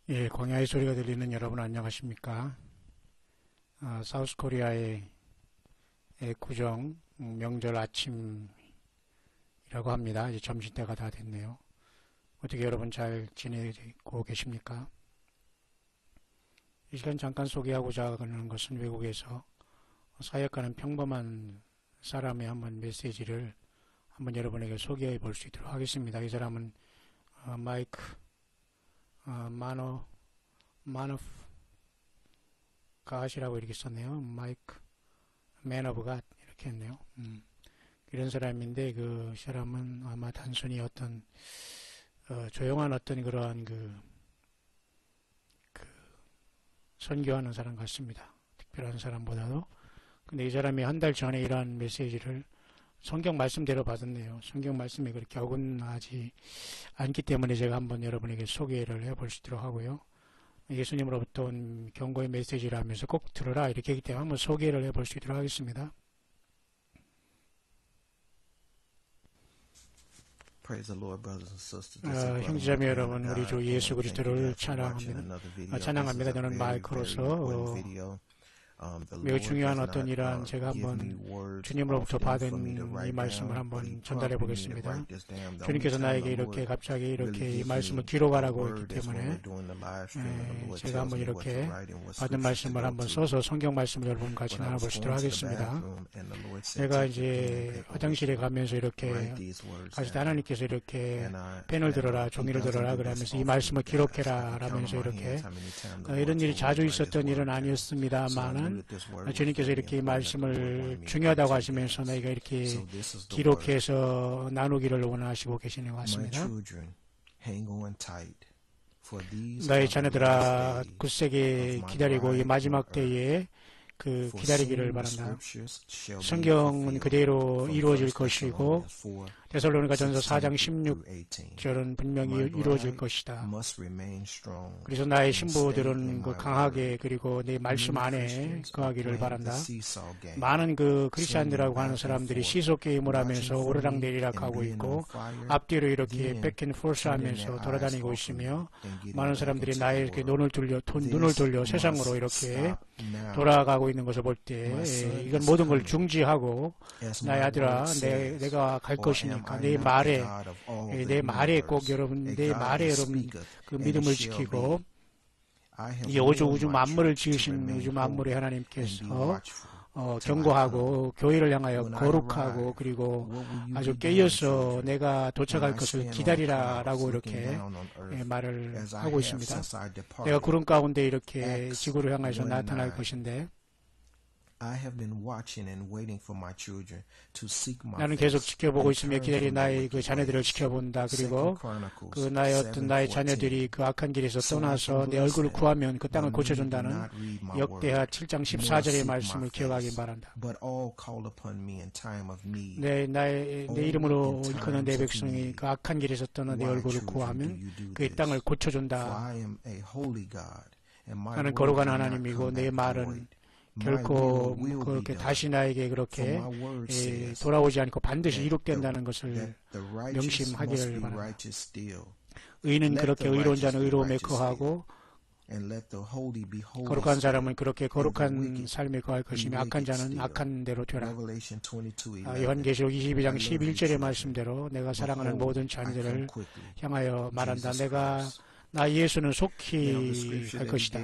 예, 광야의 소리가 들리는 여러분 안녕하십니까? 사우스코리아의 구정 명절 아침이라고 합니다. 이제 점심때가 다 됐네요. 어떻게 여러분 잘 지내고 계십니까? 이 시간 잠깐 소개하고자 하는 것은 외국에서 사역하는 평범한 사람의 한번 메시지를 한번 여러분에게 소개해 볼 수 있도록 하겠습니다. 이 사람은 마이크 Man of God이라고 이렇게 썼네요. 마이크 Man of God 이렇게 했네요. 이런 사람인데 그 사람은 아마 단순히 어떤 조용한 어떤 그러한 그 선교하는 사람 같습니다. 특별한 사람보다도. 근데 이 사람이 한 달 전에 이러한 메시지를 성경 말씀대로 받았네요. 성경 말씀에 그렇게 어긋나지 않기 때문에 제가 한번 여러분에게 소개를 해볼 수 있도록 하고요. 예수님으로부터 온 경고의 메시지를 하면서 꼭 들어라 이렇게 하기 때문에 한번 소개를 해볼 수 있도록 하겠습니다. 형제자매 여러분, 우리 주 예수 그리스도를 찬양합니다. 찬양합니다. 저는 마이크로서 매우 중요한 어떤 이러한 제가 한번 주님으로부터 받은 이 말씀을 한번 전달해 보겠습니다. 주님께서 나에게 이렇게 갑자기 이렇게 이 말씀을 기록하라고 했기 때문에 제가 한번 이렇게 받은 말씀을 한번 써서 성경 말씀을 여러분 같이 나눠볼 수 있도록 하겠습니다. 제가 이제 화장실에 가면서 이렇게 가실 때 하나님께서 이렇게 펜을 들어라 종이를 들어라 그러면서 이 말씀을 기록해라 라면서 이렇게 이런 일이 자주 있었던 일은 아니었습니다만은 주님께서 이렇게 말씀을 중요하다고 하시면서 내가 이렇게 기록해서 나누기를 원하시고 계시는 것 같습니다. 나의 자녀들아 굳세게 기다리고 이 마지막 때에 그 기다리기를 바란다. 성경은 그대로 이루어질 것이고 데살로니가 전서 4장 16절은 분명히 이루어질 것이다. 그래서 나의 신부들은 그 강하게 그리고 내 말씀 안에 거하기를 바란다. 많은 그 크리스찬들하고 하는 사람들이 시소게임을 하면서 오르락내리락 하고 있고 앞뒤로 이렇게 백앤포스 하면서 돌아다니고 있으며 많은 사람들이 나의 이렇게 눈을 돌려 세상으로 이렇게 돌아가고 있는 것을 볼 때 이건 모든 걸 중지하고 나의 아들아 내가 갈 것이니까 내 말에 꼭 여러분 내 말에 여러분 그 믿음을 지키고 이 우주 만물을 지으신 우주 만물의 하나님께서 경고하고 교회를 향하여 거룩하고 그리고 아주 깨어서 내가 도착할 것을 기다리라라고 이렇게 말을 하고 있습니다. 내가 구름 가운데 이렇게 지구를 향해서 나타날 것인데 나는 계속 지켜보고 있으며 기다리 나의 그 자녀들을 지켜본다. 그리고 그 나의 자녀들이 그 악한 길에서 떠나서 내 얼굴을 구하면 그 땅을 고쳐준다는 역대하 7장 14절의 말씀을 기억하기 바란다. 내 이름으로 일컫는 내 백성이 그 악한 길에서 떠나 내 얼굴을 구하면 그 땅을 고쳐준다. 나는 거룩한 하나님이고 내 말은 결코 그렇게 다시 나에게 그렇게 돌아오지 않고 반드시 이룩된다는 것을 명심하기를 바랍니다. 의인은 그렇게 의로운 자는 의로움에 거하고 거룩한 사람은 그렇게 거룩한 삶에 거할 것이며 악한 자는 악한 대로 되라. 요한계시록 22장 11절의 말씀대로 내가 사랑하는 모든 자녀들을 향하여 말한다. 나 예수는 속히 할 것이다.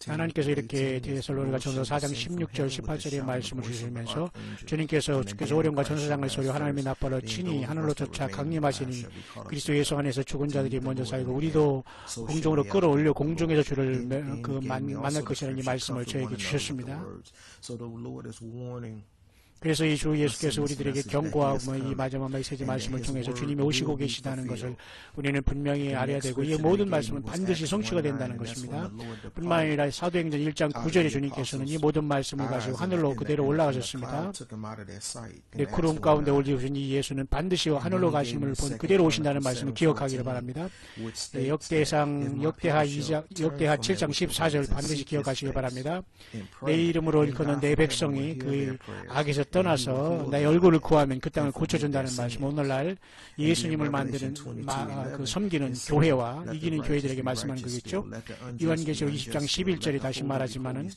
하나님께서 이렇게 데살로니가 전서 4장 16절 18절의 말씀을 주시면서 주께서 오령과 전사장을 소리 하나님의 나팔로 친히 하늘로 쫓아 강림하시니 그리스도 예수 안에서 죽은 자들이 먼저 살고 우리도 공중으로 끌어올려 공중에서 주를 만날 것이라는 이 말씀을 저에게 주셨습니다. 그래서 이 주 예수께서 우리들에게 경고하고 이 마지막 메시지 말씀을 통해서 주님이 오시고 계시다는 것을 우리는 분명히 알아야 되고 이 모든 말씀은 반드시 성취가 된다는 것입니다. 뿐만 아니라 사도행전 1장 9절에 주님께서는 이 모든 말씀을 가지고 하늘로 그대로 올라가셨습니다. 구름 가운데 올리신 이 예수는 반드시 하늘로 가심을 본 그대로 오신다는 말씀을 기억하기를 바랍니다. 역대하 7장 14절 반드시 기억하시기 바랍니다. 내 이름으로 일컫는 내 백성이 그 악에서 떠나서 내 얼굴을 구하면 그 땅을 고쳐준다는 말씀. 오늘날 예수님을 만드는 섬기는 교회와 이기는 교회들에게 말씀하는 거겠죠. 요한계시록 20장 11절에 다시 말하지만은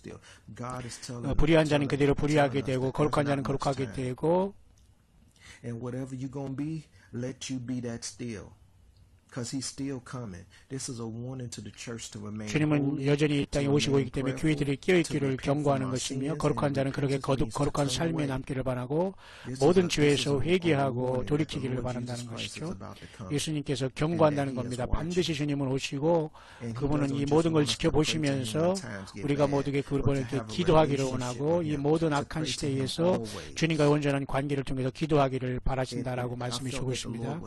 불의한 자는 그대로 불의하게 되고 거룩한 자는 거룩하게 되고 And whatever you're going to be, let you be that still. Because he's still coming. This is a warning to the church to remain 주님은 여전히 이 땅에 오시고 있기 때문에 교회들이 깨어있기를 경고하는 것이며 거룩한 자는 그렇게 거룩한 삶에 남기를 바라고 모든 죄에서 회개하고 돌이키기를 바란다는 것이죠. 예수님께서 경고한다는 겁니다. 반드시 주님은 오시고 그분은 이 모든 걸 지켜보시면서 우리가 모두게 그분에게 기도하기를 원하고 이 모든 악한 시대에서 주님과의 온전한 관계를 통해서 기도하기를 바라신다라고 말씀해 주고 있습니다.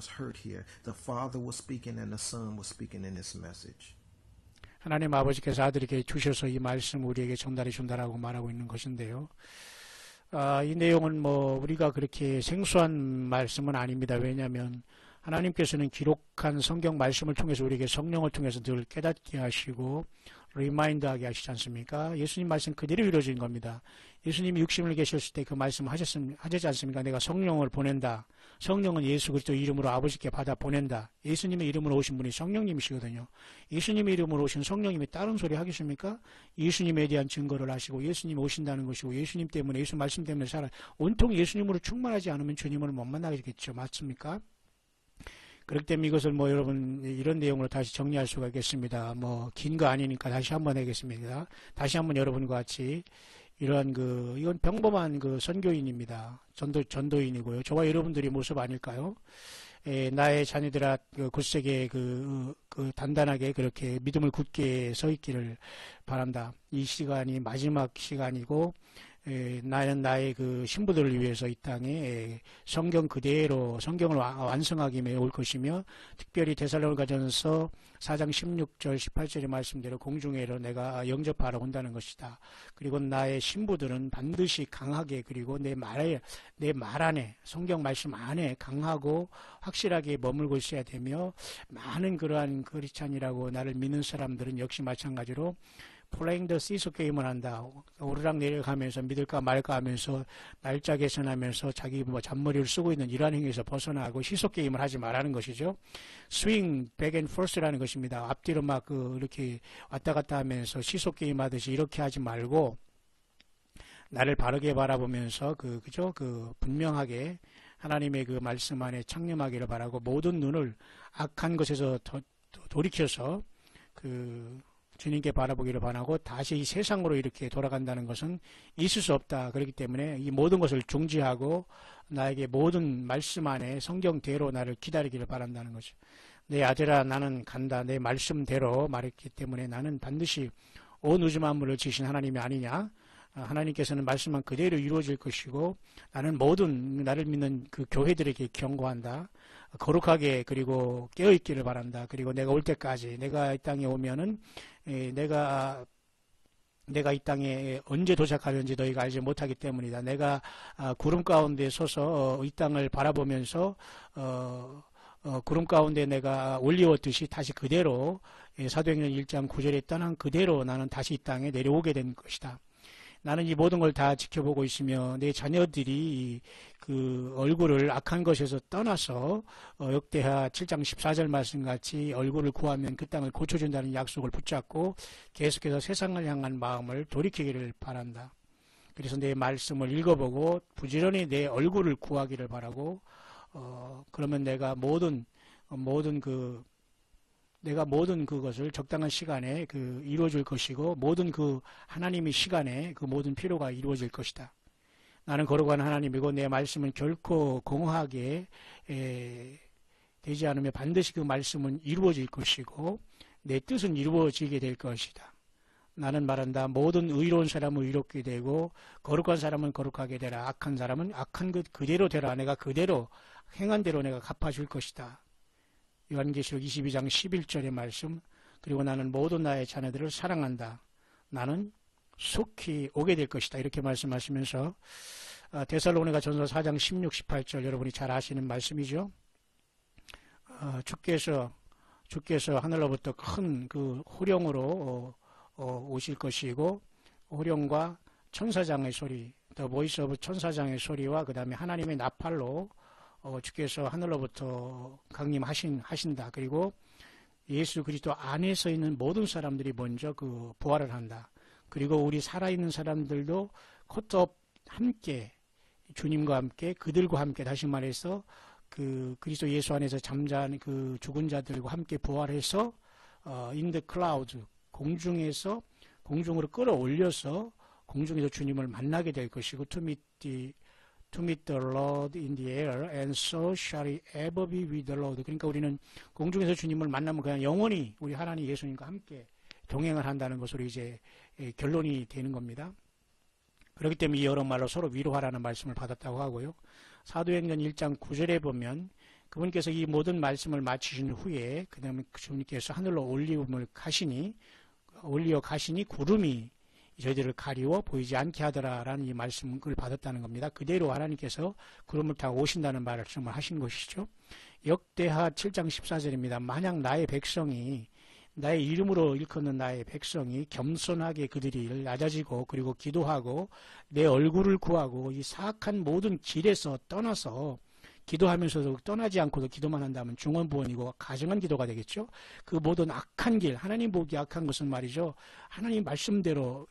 And the Son was speaking in this message. 하나님 아버지께서 아들에게 주셔서 이 말씀 우리에게 전달해 준다라고 말하고 있는 것인데요. 이 내용은 우리가 그렇게 생소한 말씀은 아닙니다. 왜냐하면 하나님께서는 기록한 성경 말씀을 통해서 우리에게 성령을 통해서 늘 깨닫게 하시고 리마인드하게 하시지 않습니까? 예수님 말씀 그대로 이루어진 겁니다. 예수님이 육신을 계셨을 때 그 말씀 하셨지 않습니까? 내가 성령을 보낸다. 성령은 예수 그리스도 이름으로 아버지께 받아 보낸다. 예수님의 이름으로 오신 분이 성령님이시거든요. 예수님의 이름으로 오신 성령님이 다른 소리 하겠습니까? 예수님에 대한 증거를 하시고 예수님이 오신다는 것이고 예수님 때문에 예수 말씀 때문에 온통 예수님으로 충만하지 않으면 주님을 못 만나겠죠. 맞습니까? 그렇기 때문에 이것을 여러분 이런 내용으로 다시 정리할 수가 있겠습니다. 긴 거 아니니까 다시 한번 하겠습니다. 다시 한번 여러분과 같이 이러한 이건 평범한 선교인입니다. 전도인이고요. 저와 여러분들의 모습 아닐까요? 나의 자녀들아 굳세게 단단하게 그렇게 믿음을 굳게 서 있기를 바란다. 이 시간이 마지막 시간이고 나는 나의 신부들을 위해서 이 땅에 성경 그대로 성경을 완성하기 위해 올 것이며 특별히 데살로니가전서 4장 16절 18절의 말씀대로 공중에로 내가 영접하러 온다는 것이다. 그리고 나의 신부들은 반드시 강하게 그리고 내 말 안에 성경 말씀 안에 강하고 확실하게 머물고 있어야 되며 많은 그러한 크리스찬이라고 나를 믿는 사람들은 역시 마찬가지로 플레잉 더 시소 게임을 한다. 오르락 내려가면서 믿을까 말까 하면서 날짜 계산하면서 자기 잔머리를 쓰고 있는 이러한 행위에서 벗어나고 시소 게임을 하지 말라는 것이죠. 스윙 백 앤 포스라는 것입니다. 앞뒤로 이렇게 왔다 갔다 하면서 시소 게임 하듯이 이렇게 하지 말고 나를 바르게 바라보면서 분명하게 하나님의 말씀 안에 창념하기를 바라고 모든 눈을 악한 것에서 돌이켜서 주님께 바라보기를 바라고 다시 이 세상으로 이렇게 돌아간다는 것은 있을 수 없다. 그렇기 때문에 이 모든 것을 중지하고 나에게 모든 말씀 안에 성경대로 나를 기다리기를 바란다는 거죠. 내 아들아 나는 간다. 내 말씀대로 말했기 때문에 나는 반드시 온 우주 만물을 지으신 하나님이 아니냐. 하나님께서는 말씀만 그대로 이루어질 것이고 나는 모든 나를 믿는 교회들에게 경고한다. 거룩하게 그리고 깨어있기를 바란다. 그리고 내가 올 때까지 내가 이 땅에 오면은 내가 이 땅에 언제 도착하는지 너희가 알지 못하기 때문이다. 내가 구름 가운데 서서 이 땅을 바라보면서 구름 가운데 내가 올리웠듯이 다시 그대로 사도행전 1장 9절에 떠난 그대로 나는 다시 이 땅에 내려오게 된 것이다. 나는 이 모든 걸 다 지켜보고 있으며 내 자녀들이 얼굴을 악한 것에서 떠나서 역대하 7장 14절 말씀같이 얼굴을 구하면 그 땅을 고쳐준다는 약속을 붙잡고 계속해서 세상을 향한 마음을 돌이키기를 바란다. 그래서 내 말씀을 읽어보고 부지런히 내 얼굴을 구하기를 바라고 그러면 내가 모든 그것을 적당한 시간에 이루어질 것이고 모든 하나님의 시간에 모든 필요가 이루어질 것이다. 나는 거룩한 하나님이고 내 말씀은 결코 공허하게 되지 않으며 반드시 그 말씀은 이루어질 것이고 내 뜻은 이루어지게 될 것이다. 나는 말한다. 모든 의로운 사람은 의롭게 되고 거룩한 사람은 거룩하게 되라. 악한 사람은 악한 것 그대로 되라. 내가 그대로 행한 대로 내가 갚아줄 것이다. 요한계시록 22장 11절의 말씀. 그리고 나는 모든 나의 자녀들을 사랑한다. 나는 속히 오게 될 것이다. 이렇게 말씀하시면서 데살로니가전서 4장 16, 18절 여러분이 잘 아시는 말씀이죠. 주께서 하늘로부터 큰 호령으로 오실 것이고 호령과 천사장의 소리, 더 보이스 오브 천사장의 소리와 그 다음에 하나님의 나팔로 주께서 하늘로부터 강림하신다. 그리고 예수 그리스도 안에서 있는 모든 사람들이 먼저 그 부활을 한다. 그리고 우리 살아있는 사람들도 컷업 함께 주님과 함께 그들과 함께 다시 말해서 그 그리스도 예수 안에서 잠자는 그 죽은 자들과 함께 부활해서 in the clouds 공중에서 공중으로 끌어올려서 공중에서 주님을 만나게 될 것이고 to meet the Lord in the air and so shall he ever be with the Lord. 그러니까 우리는 공중에서 주님을 만나면 그냥 영원히 우리 하나님 예수님과 함께 동행을 한다는 것으로 이제 결론이 되는 겁니다. 그렇기 때문에 여러 말로 서로 위로하라는 말씀을 받았다고 하고요. 사도행전 1장 9절에 보면 그분께서 이 모든 말씀을 마치신 후에 그 다음에 주님께서 하늘로 올리어 가시니 구름이 저희들을 가리워 보이지 않게 하더라라는 이 말씀을 받았다는 겁니다. 그대로 하나님께서 구름을 타고 오신다는 말씀을 하신 것이죠. 역대하 7장 14절입니다. 만약 나의 이름으로 일컫는 나의 백성이 겸손하게 그들이 낮아지고 그리고 기도하고 내 얼굴을 구하고 이 사악한 모든 길에서 떠나서 기도하면서도 떠나지 않고도 기도만 한다면 중언부언이고 가정한 기도가 되겠죠. 그 모든 악한 길, 하나님 보기 악한 것은 말이죠. 하나님 말씀대로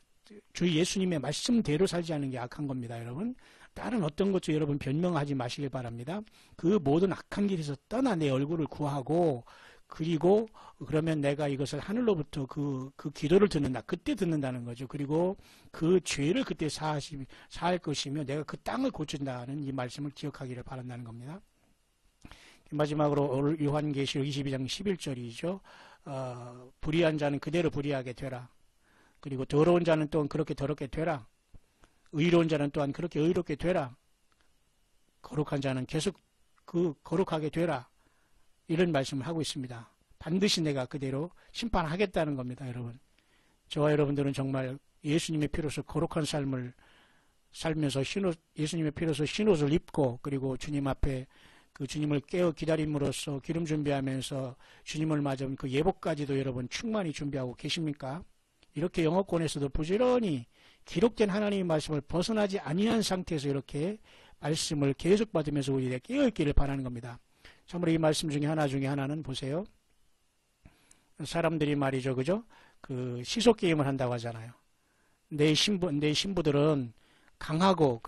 주 예수님의 말씀대로 살지 않는 게 악한 겁니다, 여러분. 다른 어떤 것도 여러분 변명하지 마시길 바랍니다. 그 모든 악한 길에서 떠나 내 얼굴을 구하고 그리고 그러면 내가 이것을 하늘로부터 그 기도를 듣는다. 그때 듣는다는 거죠. 그리고 그 죄를 그때 사할 것이며 내가 그 땅을 고친다는 이 말씀을 기억하기를 바란다는 겁니다. 마지막으로 요한계시록 22장 11절이죠. 불의한 자는 그대로 불의하게 되라. 그리고 더러운 자는 또한 그렇게 더럽게 되라. 의로운 자는 또한 그렇게 의롭게 되라. 거룩한 자는 계속 거룩하게 되라. 이런 말씀을 하고 있습니다. 반드시 내가 그대로 심판하겠다는 겁니다, 여러분. 저와 여러분들은 정말 예수님의 피로서 거룩한 삶을 살면서 예수님의 피로서 흰옷을 입고 그리고 주님 앞에 그 주님을 깨어 기다림으로써 기름 준비하면서 주님을 맞은 그 예복까지도 여러분 충만히 준비하고 계십니까? 이렇게 영어권에서도 부지런히 기록된 하나님의 말씀을 벗어나지 아니한 상태에서 이렇게 말씀을 계속 받으면서 우리에게 깨어있기를 바라는 겁니다. 참으로 이 말씀 중에 하나는 보세요. 사람들이 말이죠, 그죠? 그 시속 게임을 한다고 하잖아요. 내 신부들은 강하고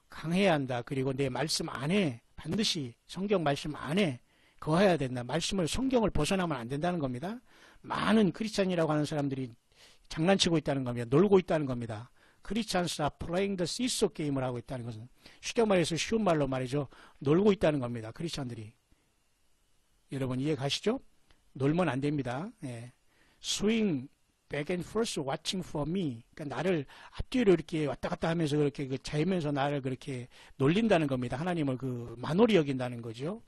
강해야 한다. 그리고 내 말씀 안에 반드시 성경 말씀 안에 거해야 된다. 성경을 벗어나면 안 된다는 겁니다. 많은 크리스찬이라고 하는 사람들이 장난치고 있다는 겁니다. 놀고 있다는 겁니다. 크리스찬스 are playing the seesaw 게임을 하고 있다는 것은 쉽게 말해서 쉬운 말로 말이죠. 놀고 있다는 겁니다. 크리스찬들이. 여러분 이해 가시죠? 놀면 안 됩니다. 예. Swing back and forth watching for me. 그러니까 나를 앞뒤로 이렇게 왔다 갔다 하면서 그렇게 자면서 나를 그렇게 놀린다는 겁니다. 하나님을 만홀히 여긴다는 거죠.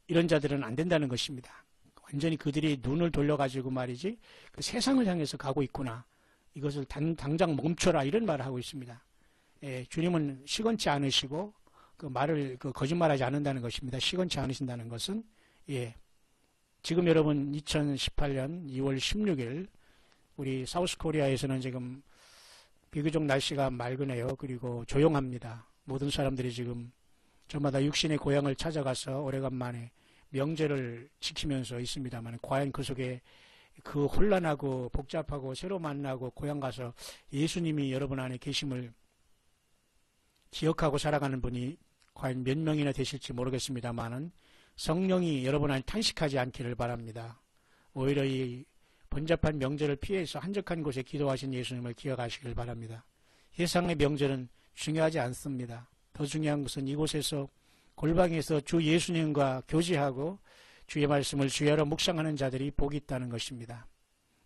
이런 자들은 안 된다는 것입니다. 완전히 그들이 눈을 돌려가지고 말이지 그 세상을 향해서 가고 있구나. 이것을 당장 멈춰라 이런 말을 하고 있습니다. 예, 주님은 시건치 않으시고 거짓말하지 않는다는 것입니다. 시건치 않으신다는 것은 지금 여러분 2018년 2월 16일 우리 사우스코리아에서는 지금 비교적 날씨가 맑으네요. 그리고 조용합니다. 모든 사람들이 지금 저마다 육신의 고향을 찾아가서 오래간만에 명제를 지키면서 있습니다만 과연 그 속에 그 혼란하고 복잡하고 새로 만나고 고향 가서 예수님이 여러분 안에 계심을 기억하고 살아가는 분이 과연 몇 명이나 되실지 모르겠습니다만은 성령이 여러분 안에 탄식하지 않기를 바랍니다. 오히려 이 번잡한 명제를 피해서 한적한 곳에 기도하신 예수님을 기억하시길 바랍니다. 세상의 명제는 중요하지 않습니다. 더 중요한 것은 이곳에서 골방에서 주 예수님과 교제하고 주의 말씀을 주야로 묵상하는 자들이 복이 있다는 것입니다.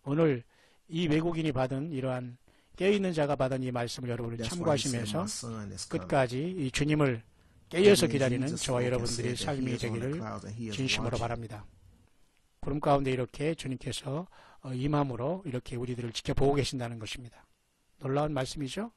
오늘 이 외국인이 받은 이러한 깨어있는 자가 받은 이 말씀을 여러분이 참고하시면서 끝까지 이 주님을 깨어서 기다리는 저와 여러분들의 삶이 되기를 진심으로 바랍니다. 구름 가운데 이렇게 주님께서 임함으로 이렇게 우리들을 지켜보고 계신다는 것입니다. 놀라운 말씀이죠.